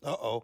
Uh-oh.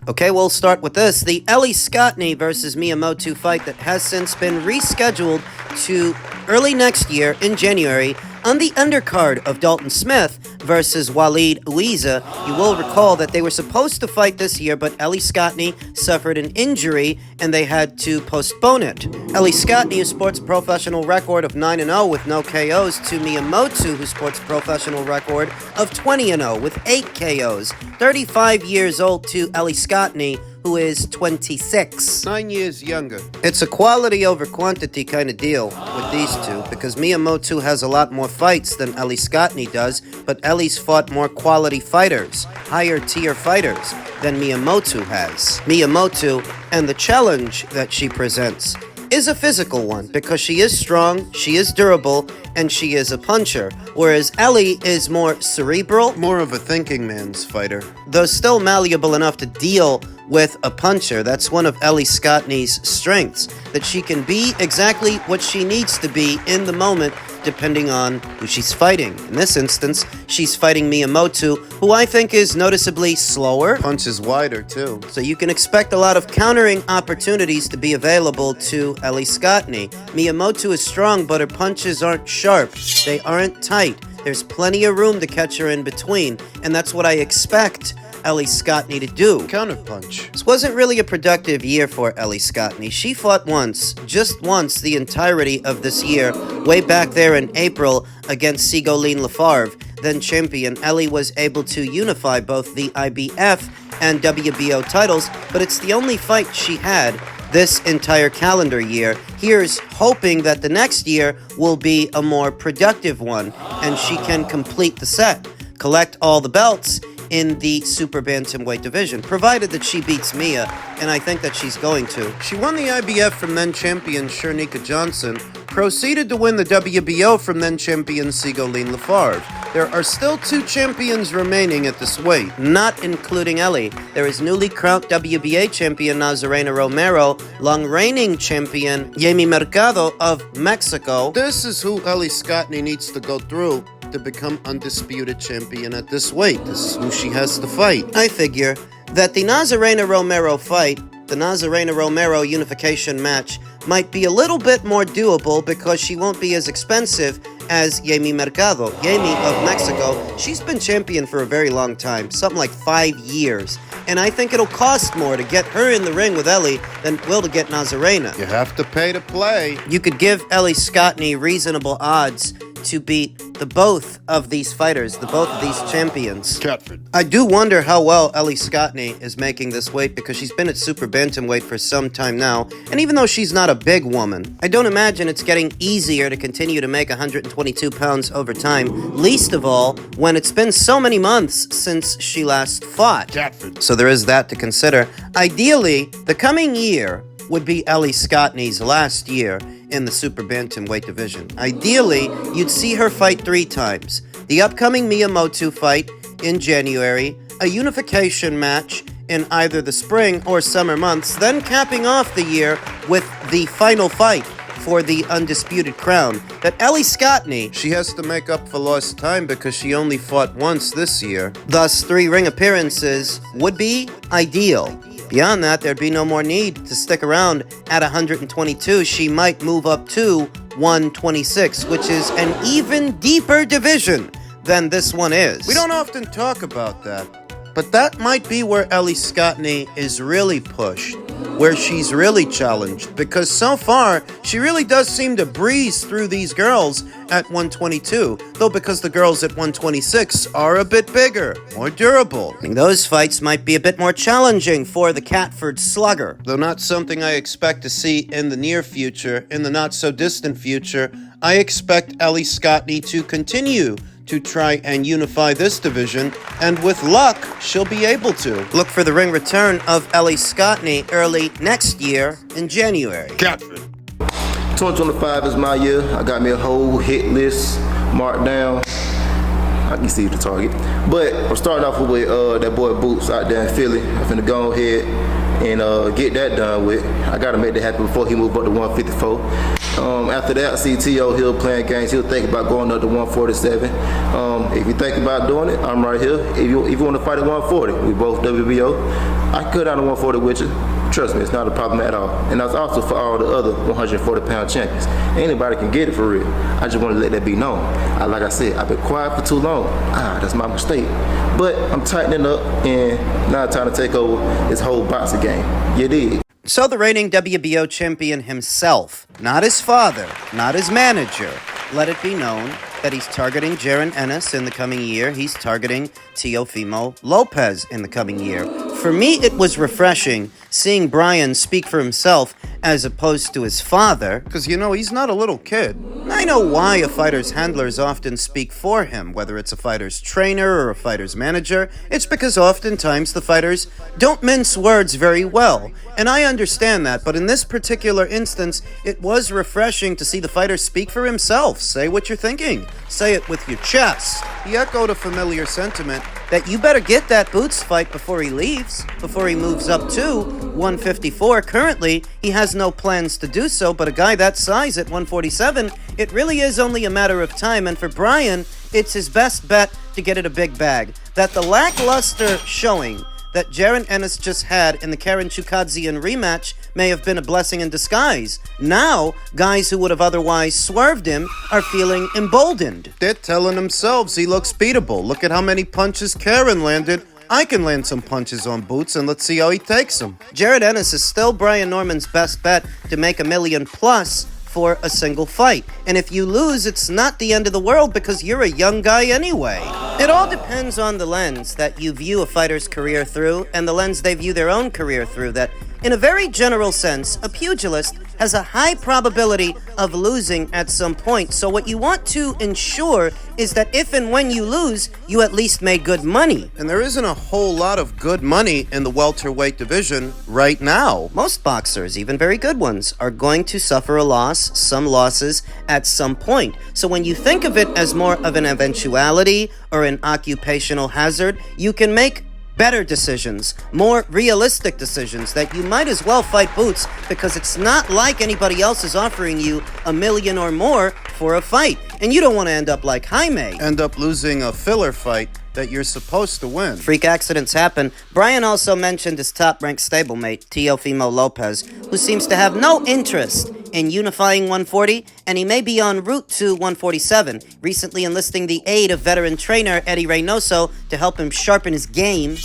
Okay, we'll start with this. The Ellie Scotney versus Motu fight that has since been rescheduled to early next year in January on the undercard of Dalton Smith versus Waleed Ouiza. You will recall that they were supposed to fight this year, but Ellie Scotney suffered an injury and they had to postpone it. Ellie Scotney, who sports a professional record of 9-0 with no KOs, to Motu, who sports a professional record of 20-0 with 8 KOs. 35 years old to Ellie Scotney, who is 26. 9 years younger. It's a quality over quantity kind of deal with these two, because Motu has a lot more fights than Ellie Scotney does, but Ellie's fought more quality fighters, higher tier fighters, than Motu has. Motu, and the challenge that she presents, is a physical one, because she is strong, she is durable, and she is a puncher, whereas Ellie is more cerebral, More of a thinking man's fighter. though still malleable enough to deal with a puncher. That's one of Ellie Scotney's strengths, that she can be exactly what she needs to be in the moment, depending on who she's fighting. In this instance, she's fighting Motu, who I think is noticeably slower. Punches wider, too. So you can expect a lot of countering opportunities to be available to Ellie Scotney. Motu is strong, but her punches aren't sharp. They aren't tight. There's plenty of room to catch her in between, and that's what I expect Ellie Scotney to do. Counterpunch. This wasn't really a productive year for Ellie Scotney. She fought once, just once, the entirety of this year, way back there in April against Sigolene Lafarve. Then champion, Ellie was able to unify both the IBF and WBO titles, but it's the only fight she had this entire calendar year. Here's hoping that the next year will be a more productive one, and she can complete the set, collect all the belts in the super bantamweight division, provided that she beats Mia, and I think that she's going to. She won the IBF from then-champion Shernika Johnson, proceeded to win the WBO from then-champion Sigolene Lafarve. There are still 2 champions remaining at this weight. Not including Ellie. There is newly crowned WBA champion Nazarena Romero, long-reigning champion Yemi Mercado of Mexico. This is who Ellie Scotney needs to go through to become undisputed champion at this weight. This is who she has to fight. I figure that the Nazarena Romero fight, the Nazarena Romero unification match, might be a little bit more doable because she won't be as expensive as Yemi Mercado. Yemi of Mexico, she's been champion for a very long time, something like 5 years. And I think it'll cost more to get her in the ring with Ellie than it will to get Nazarena. You have to pay to play. You could give Ellie Scotney reasonable odds to beat the both of these fighters, the both of these champions. Catford. I do wonder how well Ellie Scotney is making this weight, because she's been at super bantamweight for some time now, and even though she's not a big woman, I don't imagine it's getting easier to continue to make 122 pounds over time, least of all when it's been so many months since she last fought. Catford. So there is that to consider. Ideally, the coming year would be Ellie Scotney's last year in the super bantamweight division. Ideally, you'd see her fight 3 times. The upcoming Motu fight in January, a unification match in either the spring or summer months, then capping off the year with the final fight for the undisputed crown. That Ellie Scotney, She has to make up for lost time because she only fought once this year. thus 3 ring appearances, would be ideal. Beyond that, there'd be no more need to stick around at 122. She might move up to 126, which is an even deeper division than this one is. We don't often talk about that, But that might be where Ellie Scotney is really pushed, where she's really challenged, because so far, she really does seem to breeze through these girls at 122, though because the girls at 126 are a bit bigger, more durable. Those fights might be a bit more challenging for the Catford Slugger. Though not something I expect to see in the near future, in the not-so-distant future, I expect Ellie Scotney to continue to try and unify this division, and with luck, she'll be able to. Look for the ring return of Ellie Scotney early next year in January. Catford. 2025 is my year. I got me a whole hit list marked down. I can see the target. But I'm starting off with that boy Boots out there in Philly. I'm finna go ahead and get that done with. I gotta make that happen before he move up to 154. After that, I see T.O. Hill playing games. He'll think about going up to 147. If you think about doing it, I'm right here. If you want to fight at 140, we both WBO. I could cut down to 140 with you. Trust me, it's not a problem at all. And that's also for all the other 140-pound champions. Anybody can get it for real. I just want to let that be known. Like I said, I've been quiet for too long. That's my mistake. But I'm tightening up, and now it's time to take over this whole boxing game. You dig? So the reigning WBO champion himself, not his father, not his manager, let it be known that he's targeting Jaron Ennis in the coming year. He's targeting Teofimo Lopez in the coming year. For me, it was refreshing seeing Brian speak for himself as opposed to his father. Because, he's not a little kid. I know why a fighter's handlers often speak for him, whether it's a fighter's trainer or a fighter's manager. It's because oftentimes the fighters don't mince words very well. And I understand that, but in this particular instance, it was refreshing to see the fighter speak for himself. Say what you're thinking. Say it with your chest. He echoed a familiar sentiment that you better get that Boots fight before he leaves, before he moves up to 154. Currently, he has no plans to do so, but a guy that size at 147, it really is only a matter of time, and for Brian, it's his best bet to get it a big bag. That the lackluster showing that Jaron Ennis just had in the Karen Chukadzian rematch may have been a blessing in disguise. Now, guys who would have otherwise swerved him are feeling emboldened. They're telling themselves he looks beatable. Look at how many punches Karen landed. I can land some punches on Boots, and let's see how he takes them. Jaron Ennis is still Brian Norman's best bet to make $1 million plus for a single fight. And if you lose, it's not the end of the world because you're a young guy anyway. It all depends on the lens that you view a fighter's career through and the lens they view their own career through. That, in a very general sense, a pugilist has a high probability of losing at some point. So what you want to ensure is that if and when you lose, you at least made good money. And there isn't a whole lot of good money in the welterweight division right now. Most boxers, even very good ones, are going to suffer a loss, some losses, at some point. So when you think of it as more of an eventuality or an occupational hazard, you can make better decisions, more realistic decisions, that you might as well fight Boots because it's not like anybody else is offering you $1 million or more for a fight. And you don't want to end up like Jaime. End up losing a filler fight that you're supposed to win. Freak accidents happen. Brian also mentioned his top-ranked stablemate, Teofimo Lopez, who seems to have no interest in unifying 140, and he may be en route to 147, recently enlisting the aid of veteran trainer Eddie Reynoso to help him sharpen his game.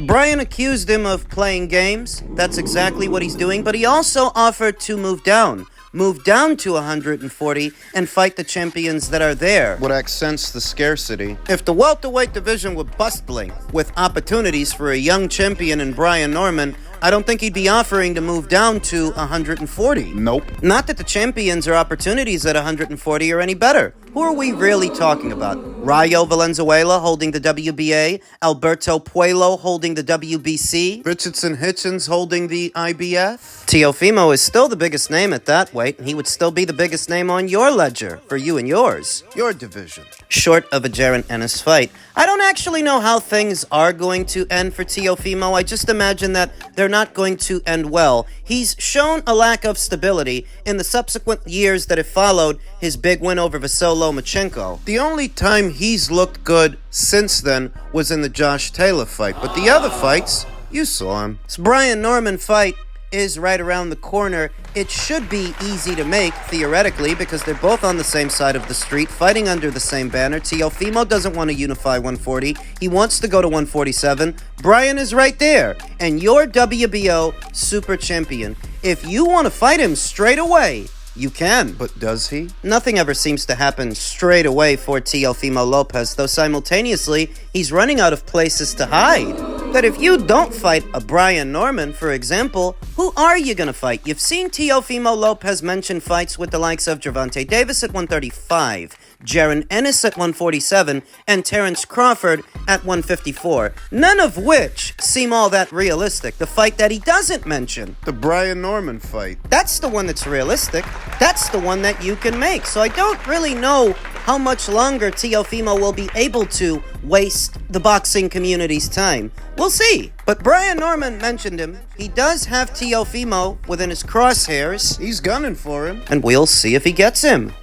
Brian accused him of playing games. That's exactly what he's doing, but he also offered to move down to 140 and fight the champions that are there. Would accent the scarcity. If the welterweight division were bustling with opportunities for a young champion in Brian Norman, I don't think he'd be offering to move down to 140. Nope. Not that the champions or opportunities at 140 are any better. Who are we really talking about? Rayo Valenzuela holding the WBA, Alberto Puello holding the WBC, Richardson Hitchens holding the IBF. Teofimo is still the biggest name at that weight, and he would still be the biggest name on your ledger, for you and yours. Your division. Short of a Jaron Ennis fight. I don't actually know how things are going to end for Teofimo. I just imagine that they're not going to end well. He's shown a lack of stability in the subsequent years that have followed his big win over Vasily Lomachenko. The only time he's looked good since then was in the Josh Taylor fight, but the other fights, you saw him. This Brian Norman fight is right around the corner. It should be easy to make, theoretically, because they're both on the same side of the street, fighting under the same banner. Teofimo doesn't want to unify 140. He wants to go to 147. Bryan is right there, and you're WBO Super Champion. If you want to fight him straight away, you can. But does he? Nothing ever seems to happen straight away for Teofimo Lopez, though simultaneously, he's running out of places to hide. But if you don't fight a Brian Norman, for example, who are you gonna fight? You've seen Teofimo Lopez mention fights with the likes of Gervonta Davis at 135, Jaron Ennis at 147, and Terrence Crawford at 154, none of which seem all that realistic. The fight that he doesn't mention, The Brian Norman fight. that's the one that's realistic. That's the one that you can make. So I don't really know how much longer Teofimo will be able to waste the boxing community's time. We'll see. But Brian Norman mentioned him. He does have Teofimo within his crosshairs, He's gunning for him. and we'll see if he gets him.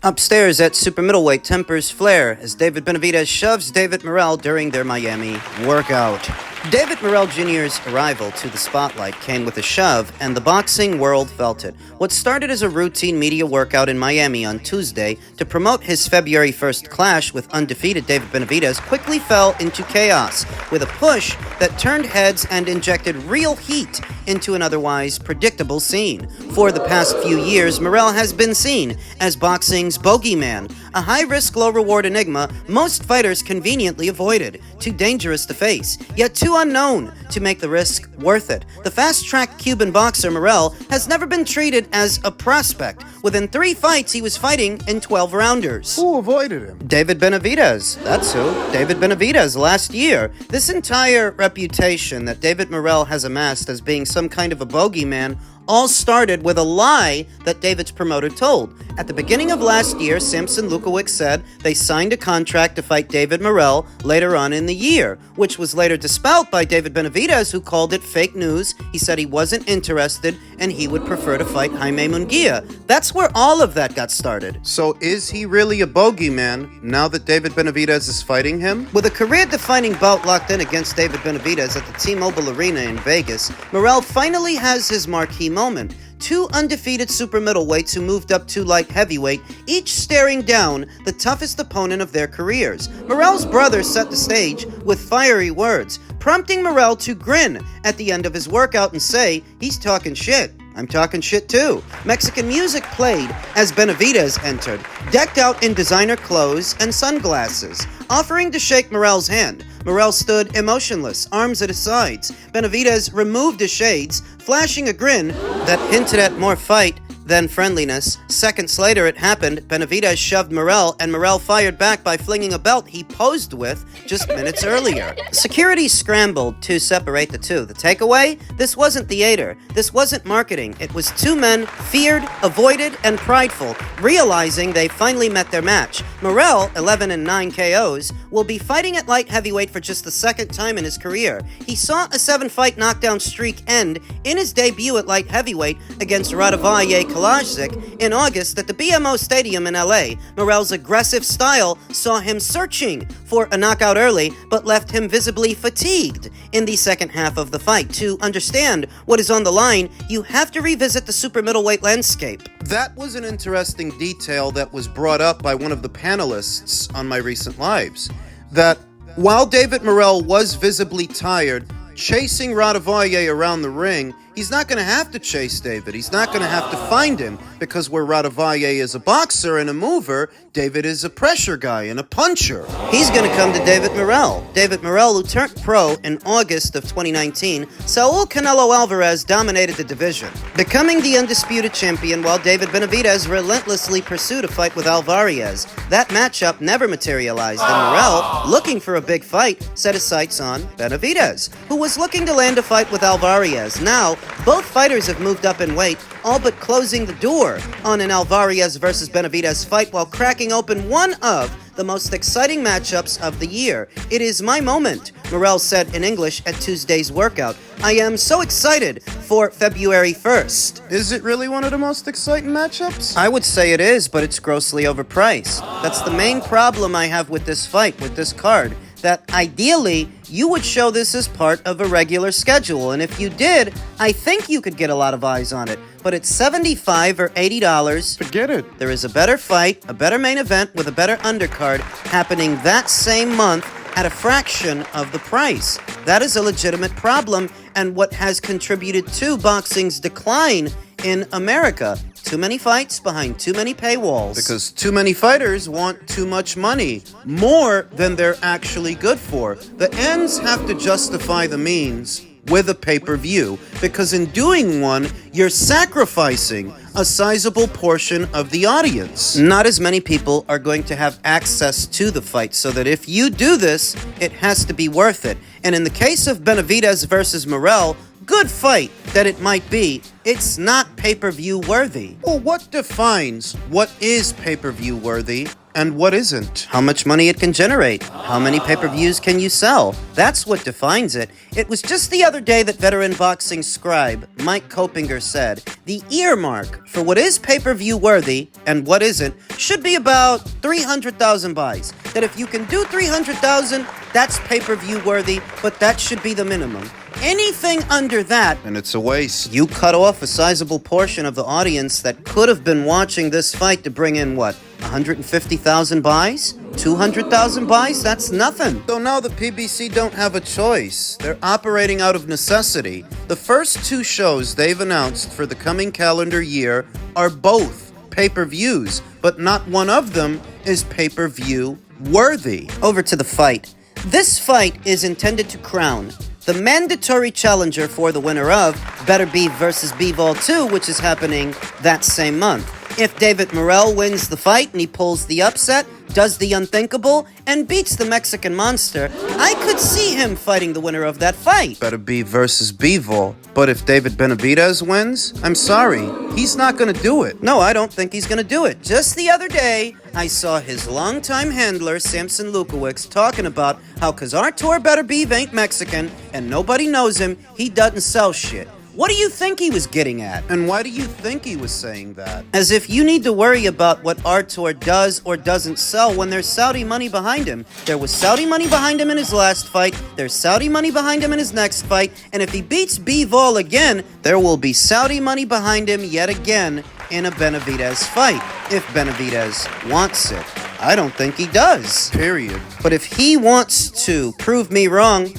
Upstairs at super middleweight, tempers flare as David Benavidez shoves David Morrell during their Miami workout. David Morrell Jr.'s arrival to the spotlight came with a shove, and the boxing world felt it. What started as a routine media workout in Miami on Tuesday to promote his February 1st clash with undefeated David Benavidez quickly fell into chaos, with a push that turned heads and injected real heat into an otherwise predictable scene. For the past few years, Morrell has been seen as boxing's bogeyman, a high-risk, low-reward enigma most fighters conveniently avoided, too dangerous to face, yet too unknown to make the risk worth it. The fast-track Cuban boxer Morrell has never been treated as a prospect. Within 3 fights, he was fighting in 12-rounders. Who avoided him? David Benavidez. That's who. David Benavidez last year. This entire reputation that David Morrell has amassed as being some kind of a bogeyman all started with a lie that David's promoter told. At the beginning of last year, Samson Lukowicz said they signed a contract to fight David Morrell later on in the year, which was later dispelled by David Benavidez, who called it fake news. He said he wasn't interested and he would prefer to fight Jaime Munguia. That's where all of that got started. So is he really a bogeyman now that David Benavidez is fighting him? With a career-defining bout locked in against David Benavidez at the T-Mobile Arena in Vegas, Morrell finally has his marquee moment. 2 undefeated super middleweights who moved up to light heavyweight, each staring down the toughest opponent of their careers. Morrell's brother set the stage with fiery words, prompting Morrell to grin at the end of his workout and say, "He's talking shit. I'm talking shit too." Mexican music played as Benavidez entered, decked out in designer clothes and sunglasses, offering to shake Morrell's hand. Morrell stood emotionless, arms at his sides. Benavidez removed his shades, flashing a grin that hinted at more fight than friendliness. Seconds later it happened. Benavidez shoved Morrell, and Morrell fired back by flinging a belt he posed with just minutes earlier. Security scrambled to separate the two. The takeaway? This wasn't theater. This wasn't marketing. It was 2 men, feared, avoided, and prideful, realizing they finally met their match. Morrell, 11 and 9 KOs, will be fighting at light heavyweight for just the 2nd time in his career. He saw a 7-fight knockdown streak end in his debut at light heavyweight against Radovanje Kalajdzic in August at the BMO Stadium in LA. Morrell's aggressive style saw him searching for a knockout early, but left him visibly fatigued in the second half of the fight. To understand what is on the line, you have to revisit the super middleweight landscape. That was an interesting detail that was brought up by one of the panelists on my recent lives. That while David Morrell was visibly tired, chasing Radovanje around the ring, he's not going to have to chase David. He's not going to have to find him, because where Radovanje is a boxer and a mover, David is a pressure guy and a puncher. He's going to come to David Morrell. David Morrell, who turned pro in August of 2019, Saul Canelo Alvarez dominated the division, becoming the undisputed champion while David Benavidez relentlessly pursued a fight with Alvarez. That matchup never materialized, and Morrell, looking for a big fight, set his sights on Benavidez, who was looking to land a fight with Alvarez. Now, both fighters have moved up in weight, all but closing the door on an Alvarez versus Benavidez fight while cracking open one of the most exciting matchups of the year. "It is my moment," Morrell said in English at Tuesday's workout. "I am so excited for February 1st. Is it really one of the most exciting matchups? I would say it is, but it's grossly overpriced. That's the main problem I have with this fight, with this card. that ideally you would show this as part of a regular schedule, and if you did, I think you could get a lot of eyes on it. But it's $75 or $80. Forget it. There is a better fight, a better main event with a better undercard happening that same month at a fraction of the price. That is a legitimate problem and what has contributed to boxing's decline in America. Too many fights behind too many paywalls. Because too many fighters want too much money, more than they're actually good for. The ends have to justify the means with a pay-per-view, because in doing one, you're sacrificing a sizable portion of the audience. Not as many people are going to have access to the fight, so that if you do this, it has to be worth it. And in the case of Benavidez versus Morrell, good fight that it might be, it's not pay-per-view worthy. Well, what defines what is pay-per-view worthy and what isn't? How much money it can generate. How many pay-per-views can you sell? That's what defines it. It was just the other day that veteran boxing scribe Mike Copinger said, the earmark for what is pay-per-view worthy and what isn't should be about 300,000 buys. That if you can do 300,000, that's pay-per-view worthy, but that should be the minimum. Anything under that, And it's a waste. you cut off a sizable portion of the audience that could have been watching this fight to bring in, what, 150,000 buys? 200,000 buys? That's nothing. So now the PBC don't have a choice. They're operating out of necessity. The first two shows they've announced for the coming calendar year are both pay-per-views, but not one of them is pay-per-view worthy. Over to the fight. This fight is intended to crown the mandatory challenger for the winner of Better Beef vs. Bivol 2, which is happening that same month. If David Morrell wins the fight and he pulls the upset, does the unthinkable, and beats the Mexican monster, I could see him fighting the winner of that fight. Better Beef versus Bivol. But if David Benavidez wins, I'm sorry, he's not gonna do it. No, I don't think he's gonna do it. Just the other day, I saw his longtime handler, Samson Lukowicz, talking about how 'cause Artur Better Beef ain't Mexican and nobody knows him, he doesn't sell shit. What do you think he was getting at? And why do you think he was saying that? As if you need to worry about what Artur does or doesn't sell when there's Saudi money behind him. There was Saudi money behind him in his last fight, there's Saudi money behind him in his next fight, and if he beats Bivol again, there will be Saudi money behind him yet again in a Benavidez fight, if Benavidez wants it. I don't think he does. Period. But if he wants to prove me wrong,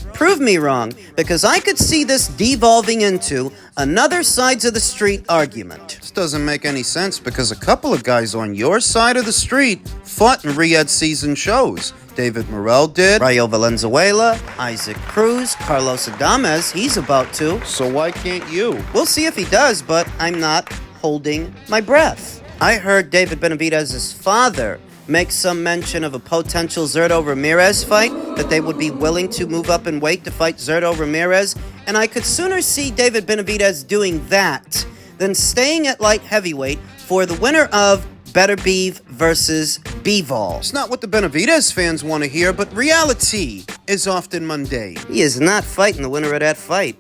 because I could see this devolving into another sides of the street argument. This doesn't make any sense because a couple of guys on your side of the street fought in Riyadh season shows. David Morrell did. Rayo Valenzuela, Isaac Cruz, Carlos Adames, he's about to. So why can't you? We'll see if he does, but I'm not holding my breath. I heard David Benavidez's father make some mention of a potential Zurdo Ramirez fight, that they would be willing to move up in weight to fight Zurdo Ramirez, and I could sooner see David Benavidez doing that than staying at light heavyweight for the winner of Better Beef versus Bivol. It's not what the Benavidez fans want to hear, but reality is often mundane. He is not fighting the winner of that fight.